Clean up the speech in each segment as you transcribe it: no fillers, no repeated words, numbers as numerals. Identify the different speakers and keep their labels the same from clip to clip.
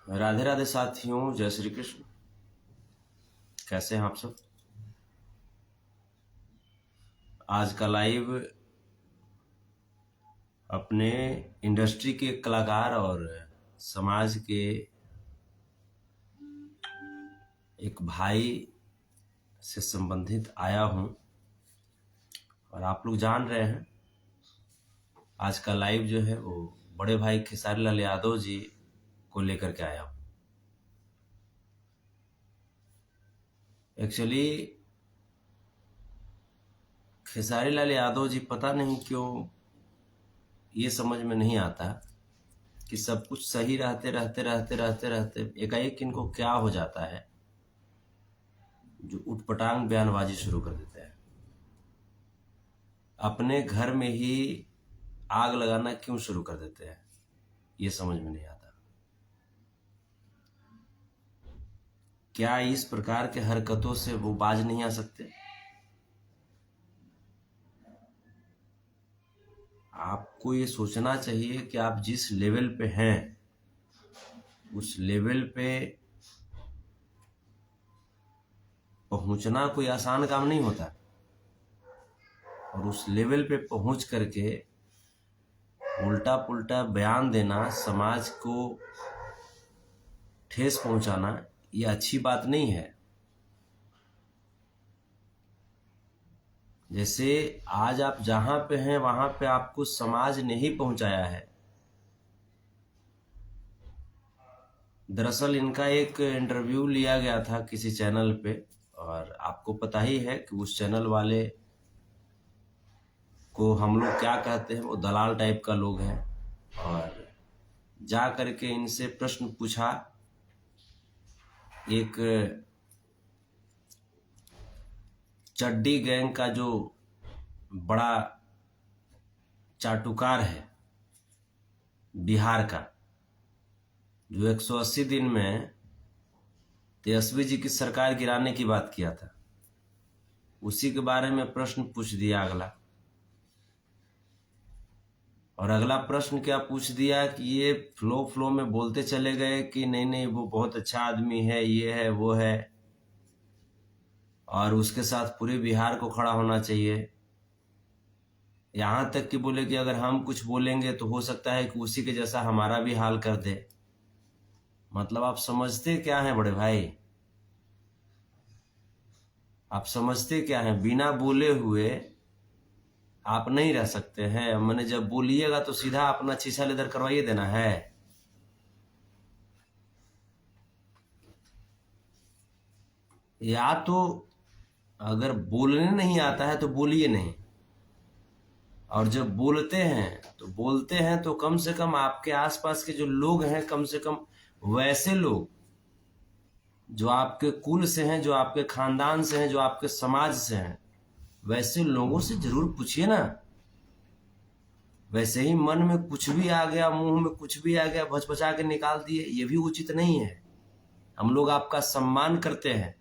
Speaker 1: राधे राधे साथियों, जय श्री कृष्ण। कैसे हैं आप सब? आज का लाइव अपने इंडस्ट्री के कलाकार और समाज के एक भाई से संबंधित आया हूं। और आप लोग जान रहे हैं, आज का लाइव जो है वो बड़े भाई खेसारी लाल यादव जी को लेकर के आया हूं। एक्चुअली खेसारी लाल यादव जी पता नहीं क्यों ये समझ में नहीं आता कि सब कुछ सही रहते रहते रहते रहते रहते एकाएक इनको क्या हो जाता है जो उटपटांग बयानबाजी शुरू कर देते हैं। अपने घर में ही आग लगाना क्यों शुरू कर देते हैं, ये समझ में नहीं आता। क्या इस प्रकार के हरकतों से वो बाज नहीं आ सकते? आपको ये सोचना चाहिए कि आप जिस लेवल पे हैं उस लेवल पे पहुंचना कोई आसान काम नहीं होता। और उस लेवल पे पहुंच करके उल्टा पुल्टा बयान देना, समाज को ठेस पहुंचाना, ये अच्छी बात नहीं है। जैसे आज आप जहां पे हैं वहां पे आपको समाज ने ही पहुंचाया है। दरअसल इनका एक इंटरव्यू लिया गया था किसी चैनल पे, और आपको पता ही है कि उस चैनल वाले को हम लोग क्या कहते हैं, वो दलाल टाइप का लोग हैं। और जा करके इनसे प्रश्न पूछा, एक चड्डी गैंग का जो बड़ा चाटुकार है बिहार का, जो 180 दिन में तेजस्वी जी की सरकार गिराने की बात किया था, उसी के बारे में प्रश्न पूछ दिया अगला। और अगला प्रश्न क्या पूछ दिया कि ये फ्लो में बोलते चले गए कि नहीं नहीं वो बहुत अच्छा आदमी है, ये है वो है, और उसके साथ पूरे बिहार को खड़ा होना चाहिए। यहां तक कि बोले कि अगर हम कुछ बोलेंगे तो हो सकता है कि उसी के जैसा हमारा भी हाल कर दे। मतलब आप समझते क्या हैं बड़े भाई? आप समझते क्या हैं? बिना बोले हुए आप नहीं रह सकते हैं। मैंने जब बोलिएगा तो सीधा अपना शीशा लेदर करवाइए देना है। या तो अगर बोलने नहीं आता है तो बोलिए नहीं, और जब बोलते हैं तो कम से कम आपके आसपास के जो लोग हैं, कम से कम वैसे लोग जो आपके कुल से हैं, जो आपके खानदान से हैं, जो आपके समाज से हैं, वैसे लोगों से जरूर पूछिए ना। वैसे ही मन में कुछ भी आ गया, मुंह में कुछ भी आ गया, भचभचा के निकाल दिए, ये भी उचित नहीं है। हम लोग आपका सम्मान करते हैं,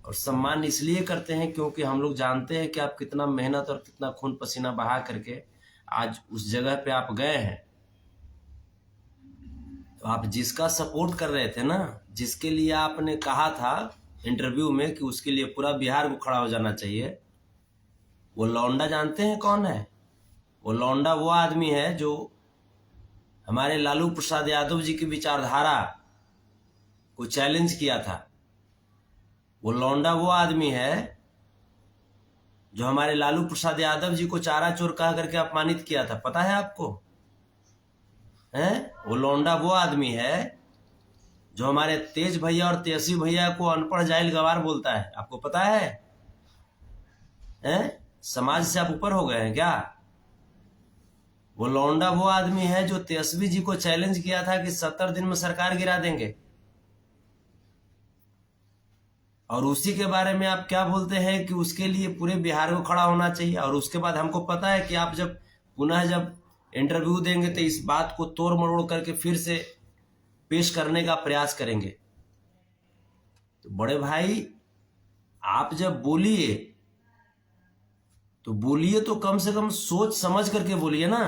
Speaker 1: और सम्मान इसलिए करते हैं क्योंकि हम लोग जानते हैं कि आप कितना मेहनत और कितना खून पसीना बहा करके आज उस जगह पे आप गए हैं। तो आप जिसका सपोर्ट कर रहे थे ना, जिसके लिए आपने कहा था इंटरव्यू में कि उसके लिए पूरा बिहार को खड़ा हो जाना चाहिए, वो लौंडा जानते हैं कौन है? वो लौंडा वो आदमी है जो हमारे लालू प्रसाद यादव जी की विचारधारा को चैलेंज किया था। वो लौंडा वो आदमी है जो हमारे लालू प्रसाद यादव जी को चारा चोर कह करके अपमानित किया था। पता है आपको? हैं? वो लौंडा वो आदमी है जो हमारे तेज भैया और तेजस्वी भैया को अनपढ़ जाहिल गवार बोलता है। आपको पता है? हैं? समाज से आप ऊपर हो गए हैं क्या? वो लौंडा वो आदमी है जो तेजस्वी जी को चैलेंज किया था कि 70 दिन में सरकार गिरा देंगे, और उसी के बारे में आप क्या बोलते हैं कि उसके लिए पूरे बिहार को खड़ा होना चाहिए। और उसके बाद हमको पता है कि आप जब पुनः जब इंटरव्यू देंगे तो इस बात को तोड़ मरोड़ करके फिर से पेश करने का प्रयास करेंगे। तो बड़े भाई, आप जब बोलिए तो कम से कम सोच समझ करके बोलिए ना।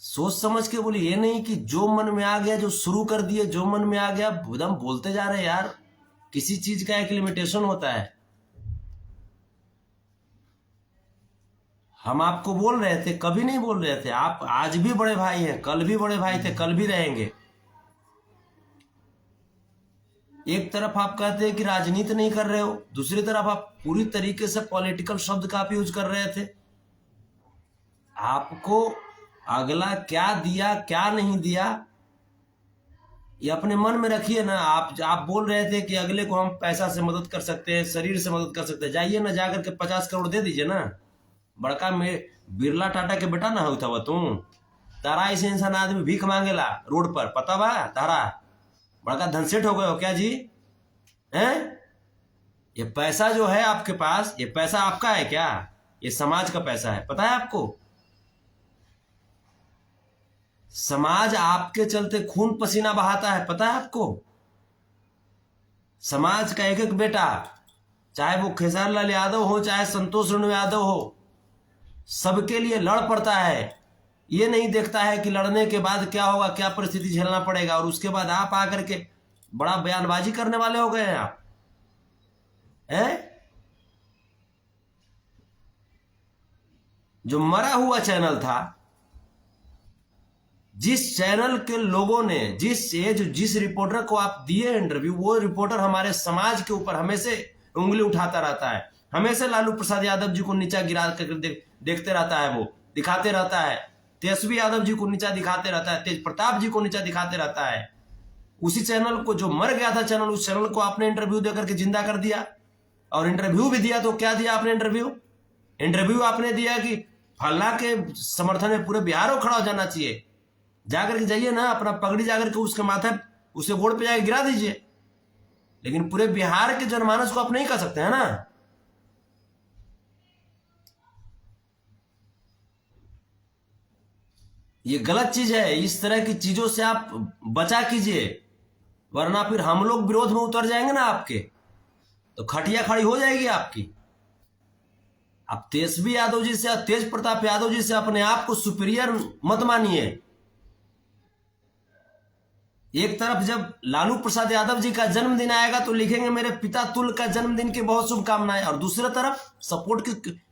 Speaker 1: सोच समझ के बोले, ये नहीं कि जो मन में आ गया जो शुरू कर दिए, जो मन में आ गया एकदम बोलते जा रहे हैं। यार किसी चीज का एक लिमिटेशन होता है। हम आपको बोल रहे थे, कभी नहीं बोल रहे थे। आप आज भी बड़े भाई हैं, कल भी बड़े भाई थे, कल भी रहेंगे। एक तरफ आप कहते हैं कि राजनीति नहीं कर रहे हो, दूसरी तरफ आप पूरी तरीके से पॉलिटिकल शब्द का आप यूज कर रहे थे। आपको अगला क्या दिया क्या नहीं दिया ये अपने मन में रखिए ना। आप बोल रहे थे कि अगले को हम पैसा से मदद कर सकते हैं, शरीर से मदद कर सकते हैं। जाइए ना, जाकर के 50 करोड़ दे दीजिए ना। बड़का में बिरला टाटा के बेटा ना होता वह तुम। तारा ऐसे इंसान आदमी भीख मांगेला रोड पर, पता बा तारा? बड़का धनसेठ हो गए हो क्या जी? हैं? ये पैसा जो है आपके पास, ये पैसा आपका है क्या? ये समाज का पैसा है, पता है आपको? समाज आपके चलते खून पसीना बहाता है, पता है आपको? समाज का एक एक बेटा, चाहे वो खेसारी लाल यादव हो, चाहे संतोष रेणु यादव हो, सबके लिए लड़ पड़ता है। ये नहीं देखता है कि लड़ने के बाद क्या होगा, क्या परिस्थिति झेलना पड़ेगा। और उसके बाद आप आकर के बड़ा बयानबाजी करने वाले हो गए हैं आप, हैं? जो मरा हुआ चैनल था, जिस चैनल के लोगों ने जिस रिपोर्टर को आप दिए इंटरव्यू, वो रिपोर्टर हमारे समाज के ऊपर हमेशा उंगली उठाता रहता है, हमेशा लालू प्रसाद यादव जी को नीचा गिरा कर देखते रहता है, वो दिखाते रहता है। तेजस्वी यादव जी को नीचा दिखाते रहता है, तेज प्रताप जी को नीचा दिखाते रहता है। उसी चैनल को, जो मर गया था चैनल, उस चैनल को आपने इंटरव्यू देकर के जिंदा कर दिया। और इंटरव्यू भी दिया तो क्या दिया आपने? इंटरव्यू आपने दिया कि फल्ला के समर्थन में पूरे बिहार को खड़ा हो जाना चाहिए। जाकर के जाइए ना, अपना पगड़ी जाकर के उसके माथे, उसे गोड़ पे जाकर गिरा दीजिए। लेकिन पूरे बिहार के जनमानस को आप नहीं कर सकते हैं ना। ये गलत चीज है। इस तरह की चीजों से आप बचा कीजिए, वरना फिर हम लोग विरोध में उतर जाएंगे ना आपके, तो खटिया खड़ी हो जाएगी आपकी। आप तेजस्वी यादव जी से, तेज प्रताप यादव जी से अपने आप को सुपीरियर मत मानिए। एक तरफ जब लालू प्रसाद यादव जी का जन्मदिन आएगा तो लिखेंगे मेरे पिता तुल का जन्मदिन की बहुत शुभकामनाएं, और दूसरी तरफ सपोर्ट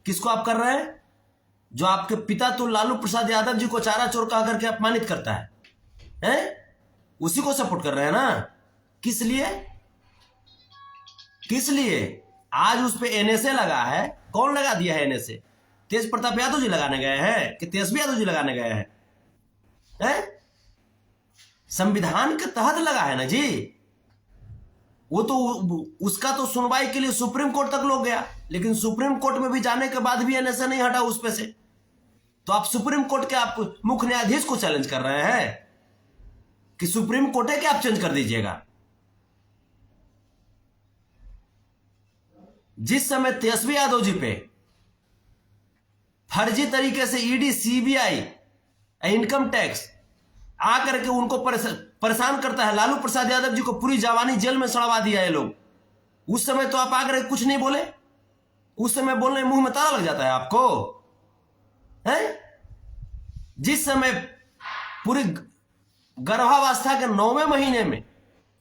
Speaker 1: किसको आप कर रहे हैं? जो आपके पिता तुल लालू प्रसाद यादव जी को चारा चोर कह करके अपमानित करता है, हैं? उसी को सपोर्ट कर रहे हैं ना। किस लिए आज उस पे एनएसए लगा है? कौन लगा दिया है एनएसए? तेज प्रताप यादव जी लगाने गए हैं कि तेजस्वी यादव जी लगाने गए हैं? संविधान के तहत लगा है ना जी। वो तो उसका तो सुनवाई के लिए सुप्रीम कोर्ट तक लोग गया, लेकिन सुप्रीम कोर्ट में भी जाने के बाद भी एनएसए नहीं हटा उस पे से। तो आप सुप्रीम कोर्ट के आप मुख्य न्यायाधीश को चैलेंज कर रहे हैं कि सुप्रीम कोर्ट है कि आप चेंज कर दीजिएगा। जिस समय तेजस्वी यादव जी पे फर्जी तरीके से ईडी, सीबीआई, इनकम टैक्स आकर के उनको परेशान करता है, लालू प्रसाद यादव जी को पूरी जवानी जेल में सड़वा दिया है लोग, उस समय तो आप आकर कुछ नहीं बोले। उस समय बोलने मुंह में ताला लग जाता है आपको, हैं? जिस समय पूरी गर्भावस्था के 9वें महीने में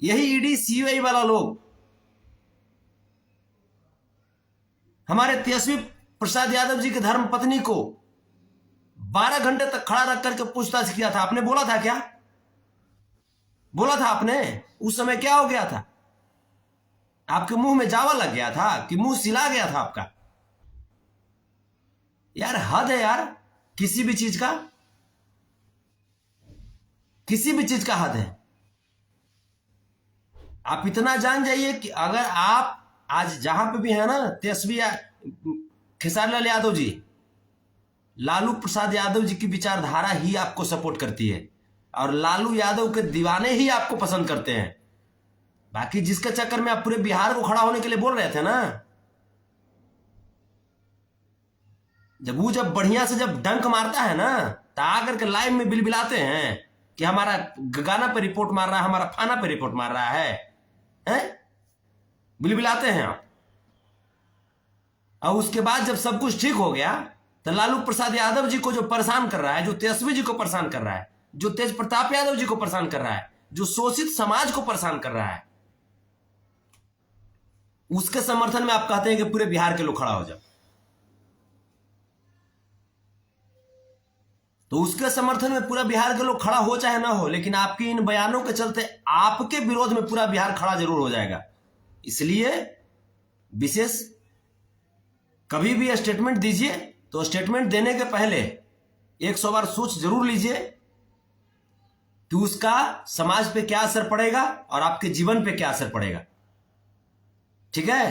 Speaker 1: यही ईडी, सीबीआई वाला लोग हमारे तेजस्वी प्रसाद यादव जी की धर्म पत्नी को 12 घंटे तक खड़ा रख करके पूछताछ किया था, आपने बोला था क्या? बोला था आपने? उस समय क्या हो गया था? आपके मुंह में जावा लग गया था कि मुंह सिला गया था आपका? यार हद है यार, किसी भी चीज का हद है। आप इतना जान जाइए कि अगर आप आज जहां पे भी है ना, तेजस्वी खेसारी लाल यादव जी, लालू प्रसाद यादव जी की विचारधारा ही आपको सपोर्ट करती है, और लालू यादव के दीवाने ही आपको पसंद करते हैं। बाकी जिसके चक्कर में आप पूरे बिहार को खड़ा होने के लिए बोल रहे थे ना, जब बढ़िया से जब डंक मारता है ना, तो आकर के लाइव में बिलबिलाते हैं कि हमारा गाना पे रिपोर्ट मार रहा है, हमारा फाना पे रिपोर्ट मार रहा है, हैं? बिलबिलाते हैं आप। और उसके बाद जब सब कुछ ठीक हो गया तो लालू प्रसाद यादव जी को जो परेशान कर रहा है, जो तेजस्वी जी को परेशान कर रहा है, जो तेज प्रताप यादव जी को परेशान कर रहा है, जो शोषित समाज को परेशान कर रहा है, उसके समर्थन में आप कहते हैं कि पूरे बिहार के लोग खड़ा हो जाओ। तो उसके समर्थन में पूरा बिहार के लोग खड़ा हो चाहे ना हो, लेकिन आपकी इन बयानों के चलते आपके विरोध में पूरा बिहार खड़ा जरूर हो जाएगा। इसलिए विशेष कभी भी स्टेटमेंट दीजिए तो स्टेटमेंट देने के पहले 100 बार सोच जरूर लीजिए कि उसका समाज पे क्या असर पड़ेगा और आपके जीवन पे क्या असर पड़ेगा। ठीक है,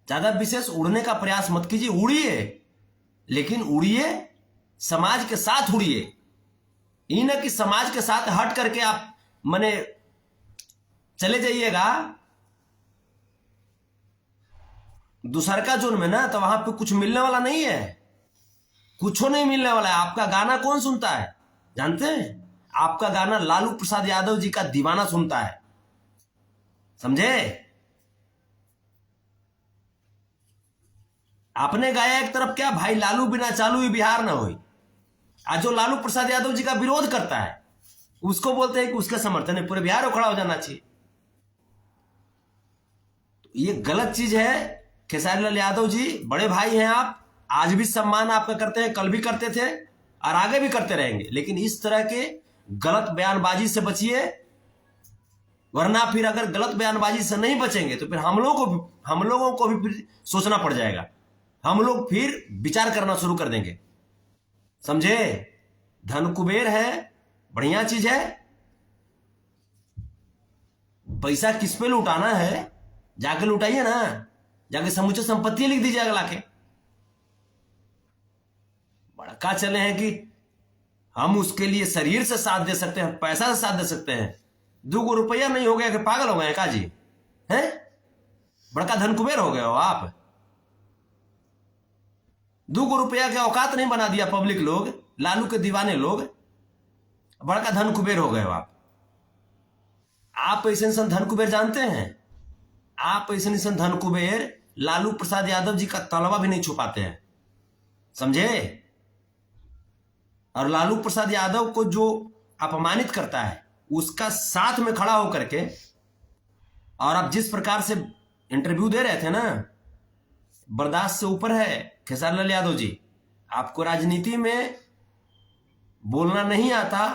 Speaker 1: ज्यादा विशेष उड़ने का प्रयास मत कीजिए। उड़िए, लेकिन उड़िए समाज के साथ उड़िए। ये ना कि समाज के साथ हट करके आप मने चले जाइएगा दूसरका जोन में ना, तो वहां पे कुछ मिलने वाला नहीं है, कुछ नहीं मिलने वाला है। आपका गाना कौन सुनता है जानते हैं? आपका गाना लालू प्रसाद यादव जी का दीवाना सुनता है, समझे? आपने गाया एक तरफ क्या, भाई लालू बिना चालू ही बिहार ना होई। आज जो लालू प्रसाद यादव जी का विरोध करता है उसको बोलते हैं कि उसके समर्थन में पूरे बिहार को खड़ा हो जाना चाहिए। तो ये गलत चीज है। खेसारी लाल यादव जी बड़े भाई हैं आप, आज भी सम्मान आपका करते हैं, कल भी करते थे और आगे भी करते रहेंगे, लेकिन इस तरह के गलत बयानबाजी से बचिए, वरना फिर अगर गलत बयानबाजी से नहीं बचेंगे तो फिर हम लोगों को भी फिर सोचना पड़ जाएगा। हम लोग फिर विचार करना शुरू कर देंगे, समझे? धन कुबेर है, बढ़िया चीज है। पैसा किस पे लुटाना है जाके लुटाइए ना, जाके समूचे संपत्ति लिख दीजिए अगला के। बड़का चले हैं कि हम उसके लिए शरीर से साथ दे सकते हैं, पैसा से साथ दे सकते हैं। 2 रुपया नहीं हो गया कि पागल हो गए का जी? हैं? बड़का धन कुबेर हो गए हो आप। 2 रुपया के औकात नहीं बना दिया पब्लिक लोग, लालू के दीवाने लोग, बड़का धन कुबेर हो गए हो आप। आप ऐसे इंसान धन कुबेर जानते हैं? आप ऐसे इंसान धन कुबेर लालू प्रसाद यादव जी का तलवा भी नहीं छुपाते हैं, समझे? और लालू प्रसाद यादव को जो अपमानित करता है उसका साथ में खड़ा होकर के, और आप जिस प्रकार से इंटरव्यू दे रहे थे ना, बर्दाश्त से ऊपर है खेसारी लाल यादव जी। आपको राजनीति में बोलना नहीं आता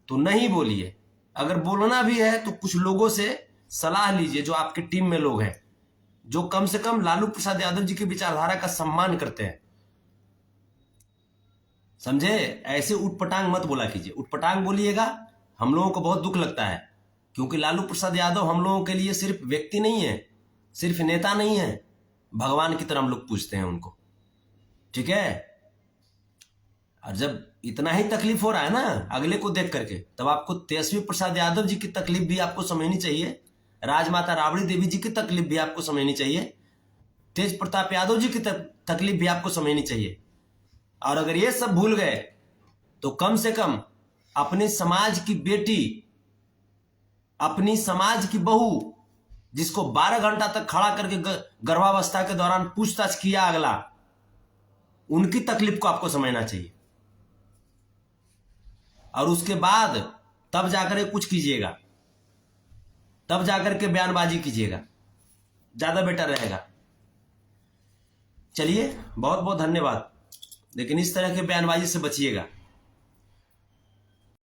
Speaker 1: तो नहीं बोलिए, अगर बोलना भी है तो कुछ लोगों से सलाह लीजिए जो आपके टीम में लोग हैं, जो कम से कम लालू प्रसाद यादव जी की विचारधारा का सम्मान करते हैं, समझे? ऐसे उटपटांग मत बोला कीजिए। उटपटांग बोलिएगा हम लोगों को बहुत दुख लगता है, क्योंकि लालू प्रसाद यादव हम लोगों के लिए सिर्फ व्यक्ति नहीं है, सिर्फ नेता नहीं है, भगवान की तरह हम लोग पूजते हैं उनको। ठीक है? और जब इतना ही तकलीफ हो रहा है ना अगले को देख करके, तब आपको तेजस्वी प्रसाद यादव जी की तकलीफ भी आपको समझनी चाहिए, राजमाता राबड़ी देवी जी की तकलीफ भी आपको समझनी चाहिए, तेज प्रताप यादव जी की तकलीफ भी आपको समझनी चाहिए। और अगर ये सब भूल गए तो कम से कम अपने समाज की बेटी, अपनी समाज की बहू, जिसको 12 घंटा तक खड़ा करके गर्भावस्था के दौरान पूछताछ किया अगला, उनकी तकलीफ को आपको समझना चाहिए। और उसके बाद तब जाकर कुछ कीजिएगा, तब जाकर के बयानबाजी कीजिएगा, ज्यादा बेटर रहेगा। चलिए, बहुत बहुत धन्यवाद, लेकिन इस तरह के बयानबाजी से बचिएगा।